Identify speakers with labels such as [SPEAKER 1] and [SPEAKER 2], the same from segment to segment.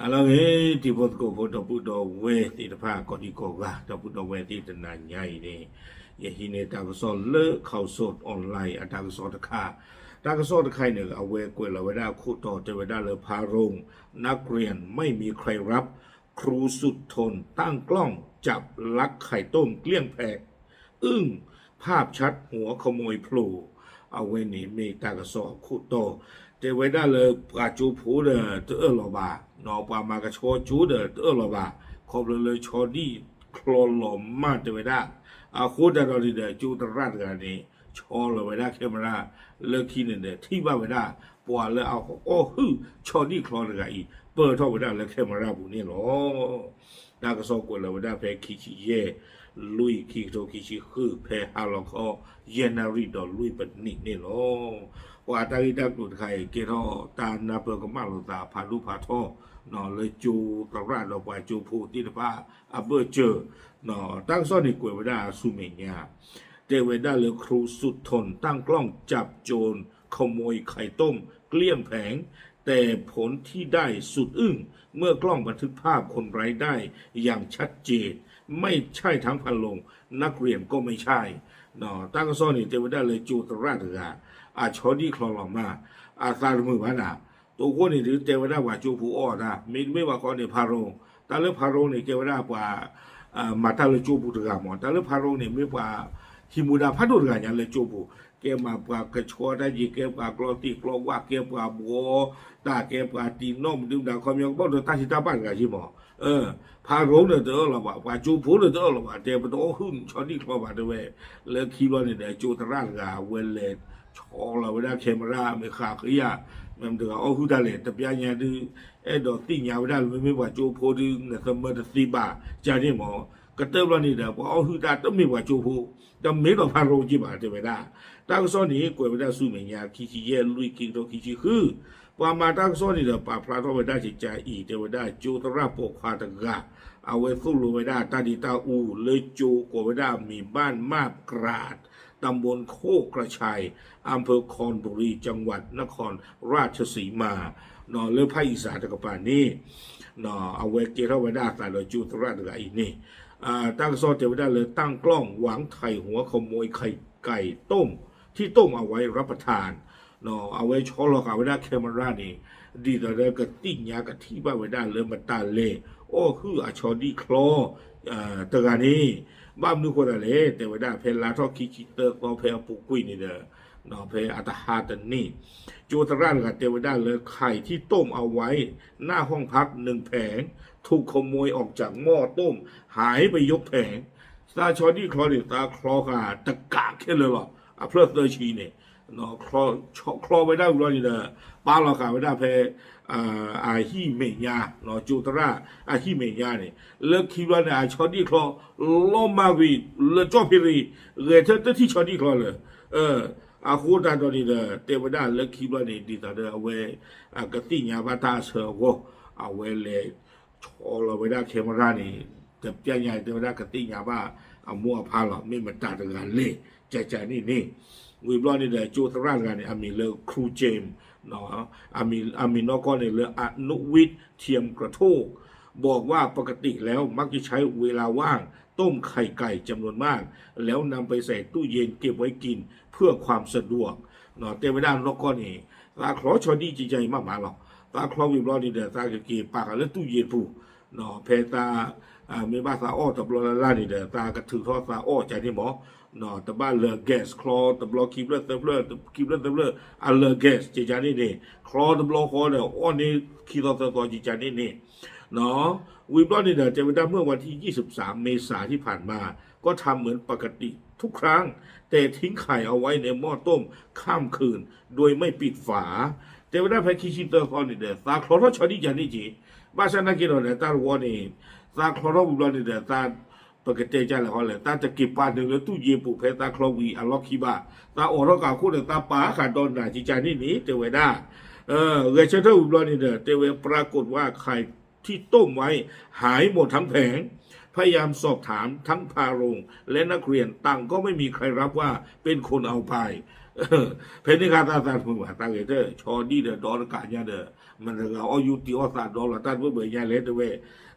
[SPEAKER 1] alors ti pot ko pot pu do we ti ta pha ko ti ko ga to pu do we ti ta na nyai ni ye hi ne ta ko so le khau so online อะ ta ko so ta kha ta ko so ta khai ne a we kwe la we da khu to te we da leพารงนักเรียนไม่มีใครรับครูสุดทนตั้งกล้องจับลักไข่ต้มเกลี้ยงแผงอึ้งภาพชัดหัวขโมยโผล่เอาไว้นี่มีตากระสอบขุดโตแต่ไว้ได้เลยปาจูผูเดอเตอร์ลอบานอปามากระชอจูเดอเตอร์ลอบาขอบเลยชอดีคลอนหลอมมากแต่ไว้ได้อาคูดาดอดีเดจูตรัสกันนี่ชอเลยไว้ได้แคมราเลิกขี้เนี่ยเดที่บ้าไว้ได้ปวดเลยเอาโอ้ฮึชอดีคลอนกันอีเปิดท่อไว้ได้เลยแคมราบุนี่หรอตากระสอบกวนเลยไว้ได้แพ้ขี้ขี้เย่ลุยขี้โตขี้ขี้คือแพ้ฮาลอกอเยนารีดอลุยปันนี่นี่หรอว่าตาอีดักดูดไข่เกท่อตานาเปิลก็มาลตาพาลูพาท่อนอเลยจูตระเราไปจูผูติดผ้าอับเบอร์เจอนอตั้งซ่อนในกวยไว้ได้สุเมียเจไว้ได้เลยครูสุดทนตั้งกล้องจับโจรขโมยไข่ต้มเกลี้ยงแผงแต่ผลที่ได้สุดอึ้งเมื่อกล้องบันทึกภาพคนไร้ได้อย่างชัดเจนไม่ใช่ทั้งพันลงนักเรียนก็ไม่ใช่นอตั้งซ่อนนี่เจไว้ได้เลยจูตระเถืออาชอดีคลองหลอมาอาซาลมือบ้านาตัวคนนี่ถือเจวดาว่าจูผู้อ้อนะไม่ว่าคนในพารงแต่เรื่องพารงนี่เจวดาว่ามาตาเลยจูผู้ถือหมอแต่เรื่องพารงนี่ไม่ว่าฮิมูดาพัดดุกันอย่างเลยจูผู้เกี่ยมาว่ากระชอได้ยีเกี่ยว่ากรอตีกรอว่าเกี่ยว่าบัวตาเกี่ยว่าตีนมดึงดาวความยังบ่โดนตาชิตาบ้านกันใช่หมอพารงเนี่ยเด้อหรอว่าจูผู้เนี่ยเด้อหรอว่าเจวดาโอ้หุ่นชอดีคลอว่าด้วยเลยคิดว่าเนี่ยจูตระกันเวลเลชอเราไว้ได้แคมราไม่ขาดขี้ยามันถึงเอาหุ่นได้เลยแต่พี่ยังดูดอกติ่งยาวได้ไม่ว่าโจโพดึงเนี่ยสมัยสีบาจานี่หมอกระเติบแล้วนี่เด้อพอเอาหุ่นได้ต้องไม่ว่าโจโพแต่ไม่ต้องพาโรจิบาจะไม่ได้ตั้งซ้อนนี้กวยไม่ได้สู้เหมือนยาขี้ขี้เย่ลุยกินตัวขี้ขี้คือพอมาตั้งซ้อนนี่เด้อป่าพระต้องไปได้จิตใจอีเดี๋ยวได้โจตระปกควาตะกะเอาไว้สู้รู้ไม่ได้ตาดีตาอูเลยโจกวยไม่ได้มีบ้านมาบกราดตำบลโคกระชัยอำเภอคอนบุรีจังหวัดนครราชสีมานอเลือภาคอีสานตะกปานี่นอเอาไว้เกล้าไว้ได้แต่เราจูตระดอีนี่ตั้งซอเจไว้ได้เลยตั้งกล้องหวังไถ่หัวขโมยไข่ไก่ต้มที่ต้มเอาไว้รับประทานนอเอาไว้ช้อนหลอกเอาไว้ได้แคมรานี่ดีแต่เลยกระติ่งยากระที่บ้าไว้ได้เลยมาตาเล่โอ้คืออาชอดีคลอตะการนี้บ้านนึกคนอะไรแต่ว่าได้เพลาทอคิคิเตอร์ก็เพลปุกุยนี่เด้อนอเพลอัตหาตันนี่จูตระกับเทวดาเลยไข่ที่ต้มเอาไว้หน้าห้องพักหนึ่งแผงถูกขโมยออกจากหม้อต้มหายไปยกแผงตาชอดี้คลอดิตาคลอกาตะกากแค่เลยหรอเพลิดเลยชีเนี่ยนอคลอไว้ได้อุดรนี่เด้อป้าเราขาไว้ได้เพลอาฮิเมียนอจูตระอาฮิเมียเนี่ยเลิกคิดว่าเนี่ยชอดี้คลอล้อมาวิเลจอพิรีเรเธอที่ชอดี้คลอเลยอาคูดาตอนนี้เด้อเทวดาเลิกคิดว่าเนี่ยดีแต่เด้อเอาไว้กติญาบัตาเสือวเอาไว้เลยชอเราไว้ได้เคมรานี่แต่เจ้าใหญ่เทวดากติญาบ้าเอามัวพาหรอไม่มาตัดกันเลยใจนี่วิบล้อนี่เด้อจูตระกันเนี่ยมีเลยครูเจมเนาะมีนอกก็ในเรื่องอนุวิทย์เทียมกระโทกบอกว่าปกติแล้วมักจะใช้เวลาว่างต้มไข่ไก่จำนวนมากแล้วนำไปใส่ตู้เย็นเก็บไว้กินเพื่อความสะดวกเนาะแต่ไม่ได้นอกก็นี่ตาคลอชอดีใจมากหรอกตาคลอวิบล้อนี่เด้อตาเกี่ยวปากแล้วตู้เย็นผู้เนาะเพตาไม่บ้าตาอ้อตบลลานี่เด้อตากระถือทอดตาอ้อใจที่หมอนอตบ้านเลอแกสคลอตบลคิบเลอตบเลอคิบเลอตบเลออัลเลอแกสจีจานี่คลอตบลคอเนี่ยอ้อนี่คิดต่อจีจานี่เนาะวิบลอนี่เด้อจะไปได้เมื่อวันที่23 เมษายนที่ผ่านมาก็ทำเหมือนปกติทุกครั้งแต่ทิ้งไข่เอาไว้ในหม้อต้มข้ามคืนโดยไม่ปิดฝาแต่ว่าได้แพคิชิเตอร์คอนนี่เด้อตาคลอทชอดีจานี่จีบ้านฉันนักกินเนี่ยตาวอนี่ตาคลอวิบลอนี่เด้อตาปกติใจละเขาเลยตาจะเก็บปลาหนึ่งแล้วตู้เย็นปลูกเพตาคลอวีอัลล็อกคีบาตาออกแล้วกาคู่เนี่ยตาป่าขาดดอนด่าจีจานี่เตวด้าเรเชเตอร์วิบลอนี่เด้อเตวปรากฏว่าไข่ที่ต้มไว้หายหมดทั้งแผงพยายามสอบถามทั้งพาโรงและนักเรียนต่างก็ไม่มีใครรับว่าเป็นคนเอาไป เพนิกาตาตาผู้ว่าตาเกเตชอดีเดดอลกาญาเดมันก็เอาอยู่ตีออสาดอลตาเบื่อญาเลเดเว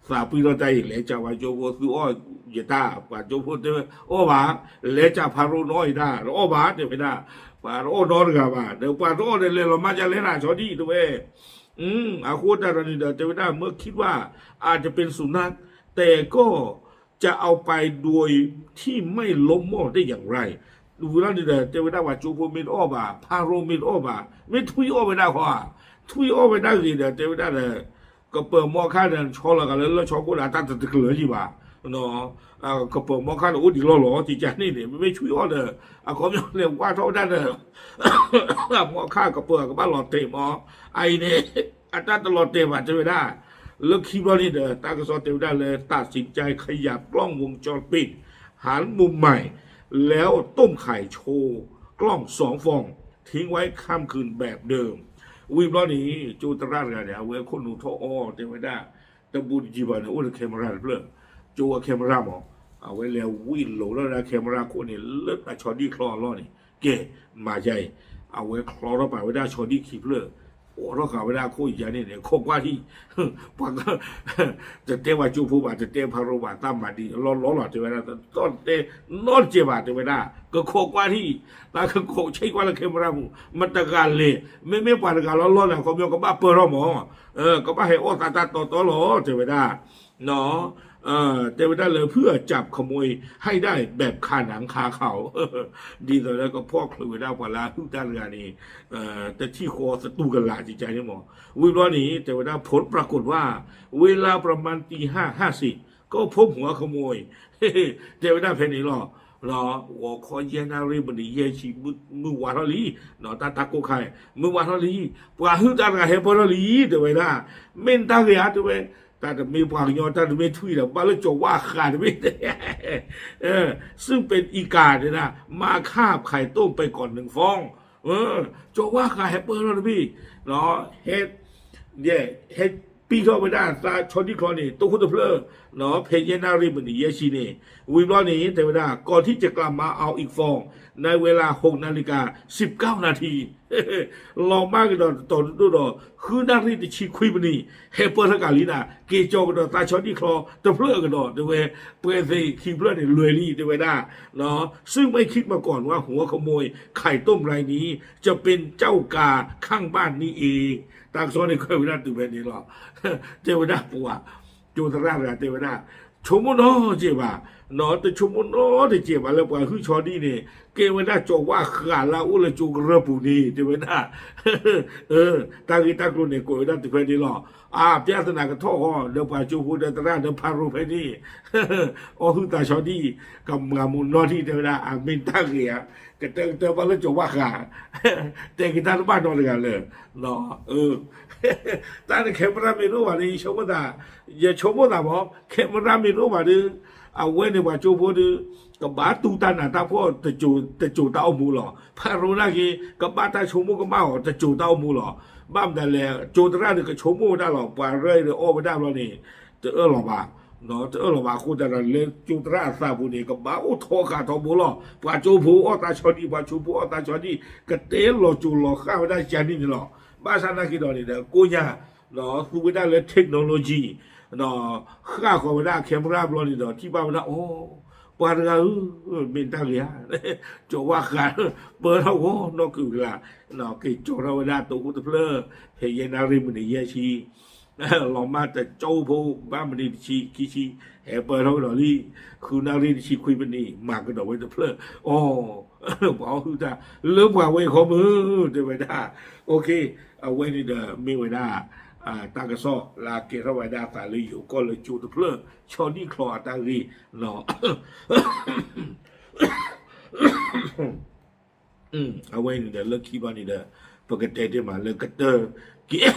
[SPEAKER 1] สาปีเราใจเลจาวาโจโบสุอ้อยตาว่าโจโบเดโอบาเลจาพารุน้อยดาโอบาเดเวดาว่าโอดอลกาบาเดปาโตเดเลเรามาจะเลนาชอดีเดเวอาโคตารณีเดเจเวดาเมื่อคิดว่าอาจจะเป็นสุนัขแต่ก็จะเอาไปโดยที่ไม่ล้มมอได้อย่างไรดูแล้วนี่เด้อเจเวดาว่าจูโพมินอ้อบาพาโรมินอ้อบาไม่ทุยอ้อไปได้ขวาทุยอ้อไปได้สิเด้อเจเวดาเด้อก็เปิดมอค่าเดินชอละกันแล้วชอกูด่าตั้งแต่ตะเกียบจีบ่าเนาะก็เปิดมอค่าอุดิล้อจีจันนี่เนี่ยไม่ช่วยอ้อเด้อเขาไม่เรียกว่าเท่านั้นเด้อมอค่าก็เปิดกับบ้านหลอดเต็มไอเนี่ยอัตราตลอดเต็มอ่ะเจเวดาแล้วคิดว่านี่เด้อตากระสอบเจเวดาเลยตัดสินใจขยับกล้องวงจรปิดหันมุมใหม่แล้วต้มไข่โชว์กล้อง2 ฟองทิ้งไว้ข้ามคืนแบบเดิมวิบล้อนี้จูตราดกันเนี่ยเวคนหนูท่ออ้อเต็มไปได้ตะบูจีบานอุ้ยแคมราเปล่าจูแคมราหมอเอาไว้แล้ววิ่งหลงแล้วนะแคมราคนนี้เลิศชอดี้คลอล้อนี่เก๋มาใจเอาไว้คลอแล้วไปไว้ได้ชอดี้ขีเปล่าโอ้เราข่าวเวลาคุยอย่างนี้เนี่ยโคกว่าที่ปังจะเตะว่าจูผู้บาจะเตะพารุบาตามมาดีล้อหลอดจะเวลาต้นเตะนอนเจ็บาจะเวลาก็โคกว่าที่ตาก็โคกใช้กว่าละเคมรามูมันตะการเลยไม่ปานการล้อเนี่ยเขาเมียก็บ้าเปิดหมอก็บ้าให้โอตาต่อหลอจะเวลาเนาะเทวดาเลยเพื่อจับขโมยให้ได้แบบคาหนังคาเขาดีต่อแล้วก็พ่อคลือได้พอลาทุกท่านกันนี่แต่ที่คอศัตรูกันหลายจิตใจนี่หมอวิวนี้เทวดาผลปรากฏว่าเวลาประมาณตี 5:50ก็พบหัวขโมยเทวดาเพนิหรอ我可以那里不的也去没玩了哩，那他过开没玩了哩，不然后咱个还不了哩，对不对？没打个呀，对不对？แต่ไม่พางยอแต่ไม่ทุยแล้วบ้านแล้วจว่าขาดไม่ได้ซึ่งเป็นอีกาเนี่ยนะมาคาบไข่ต้มไปก่อน1 ฟองจว่าขาดแฮปเปอร์แล้วพี่เนาะเฮ็ดเนี่ยเฮ็ดปีเข้าไปได้ซาชอดี้คลอนี่ตัวคุณตัวเพลเนาะเพยนารีมันนี่เยชีนี่วิบล้อนี้แต่เวลาก่อนที่จะกลับมาเอาอีกฟองในเวลา6:19 นาทีลองมากกันต่อคือนารีที่ชีคุยมันนี่เฮเปอร์ทกาลีน่ะเกจอกันตาชอดี้คลอตัวเพลกันด้วยเพื่อให้คีเพลเนี่ยรวยลี่ด้วยได้เนาะซึ่งไม่คิดมาก่อนว่าหัวขโมยไข่ต้มรายนี้จะเป็นเจ้ากาข้างบ้านนี้เองตากซ้อนในเคยเวลาตื่นแบบนี้หรอเทวดาปัวจูตราเทวดาชมโนเจ็บอ่ะเนาะแต่ชมโนที่เจ็บอ่ะแล้วปัวคือชอดีเนี่ยเกวดาจว่าขาลาอุลจูกระปุนี่เทวดาตากิตากรุเนี่ยกวยดาตื่นแบบนี้หรอพิจารณากันท่อเดี๋ยวปัวจูพูดตราเดี๋ยวพารุไปนี่คือตาชอดีกับงามุนนอที่เทวดามินตาเกียก็เติมมาแล้วจว่าขาแต่กิตาบ้านนอนกันเลยเนาะตาเนี่ยแคมราไม่รู้ว่านี่ชมดาอย่าชมดาบอกแคมราไม่รู้ว่านี่เอาไว้ในว่าจูพูดกับบาตูตานาตาพ่อจะจูตาเอามูหรอพารุนักกีกับบาตาชมก็มาจะจูตาเอามูหรอบ้ามแต่แล้วจูตราเนี่ยก็ชมได้หรอกปาเรื่อยโอ้ไม่ได้หรอกนี่จะหรอบ้าเนาะจะหรอบ้าคุณแต่ละเรื่องจูตราซาบุนี่กับบ้าโอ้ทอขาทอมูหรอปาจูพูอ้อตาชอดีปาจูพูอ้อตาชอดีก็เตะหล่อจูหล่อข้าวได้จานี่นี่หรอบ้านนักกีฬานี่เด้อกูเนี่ยเนาะคือไม่ได้เลยเทคโนโลยีเนาะข้าขอไม่ได้แคมราบล้อนี่เนาะที่บ้านนะโอ้ปาร์กาเป็นตาเลียจว่าขาเปิดเอาโอ้นอกคือละเนาะกิจเราได้ตัวกุตเพลเฮียนาริมันเยชีลองมาแต่เจ้าผู้บ้านมันดีชีกิชีเฮเปิดเอาหน่อยคือนาริชีคุยมันนี่มากก็ดอกไว้ตัวเพลโอ้บอกคือจะเลิกว่าไว้ข้อมือเดี๋ยวไว้ได้โอเคเอาไว้นี่เด้อไม่ไว้ได้ตากระสอลาเกระไว้ได้ตาลีอยู่ก็เลยจูตัวเพลชอนี่คลอตาลีเนาะเอาไว้นี่เด้อเลิกคิดว่านี่เด้อปกติที่มาเลิกกระเตอเกี่ย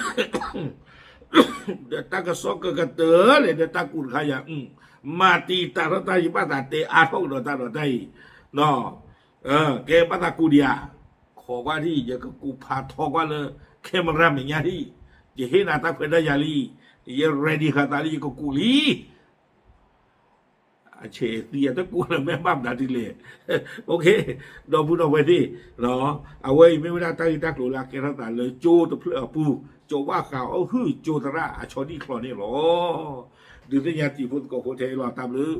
[SPEAKER 1] เดี๋ยวตากระสอกกระเตอเลยเดี๋ยวตากุนขยะมาตีตาตาอยู่ป้าตาเตอาทอกดอตาดอไตเนาะแกป้าตากูเดียขอว่าที่อย่าก็กูพาทอกว่าเลยแค่มันรำอย่างนี้จะเห็นอาตาเพื่อนได้ยาลีอย่า ready ค่ะตาลีก็กูลี အခြေတရားတကူလည်းမဲမပ်တာဒီလေโอเคတော့ဘူးတော့ဝဲဒီနော်အဝဲမေဝဒတိုက်တက်လို့လာကဲရတာလေကျိုးတဖလပူကျိုးဝါကောက်ဟူကျိုးတရာအချော်ဒီခလောနေလောဒီတညာတီဖို့ကိုဟိုတယ်လာတမ်လို့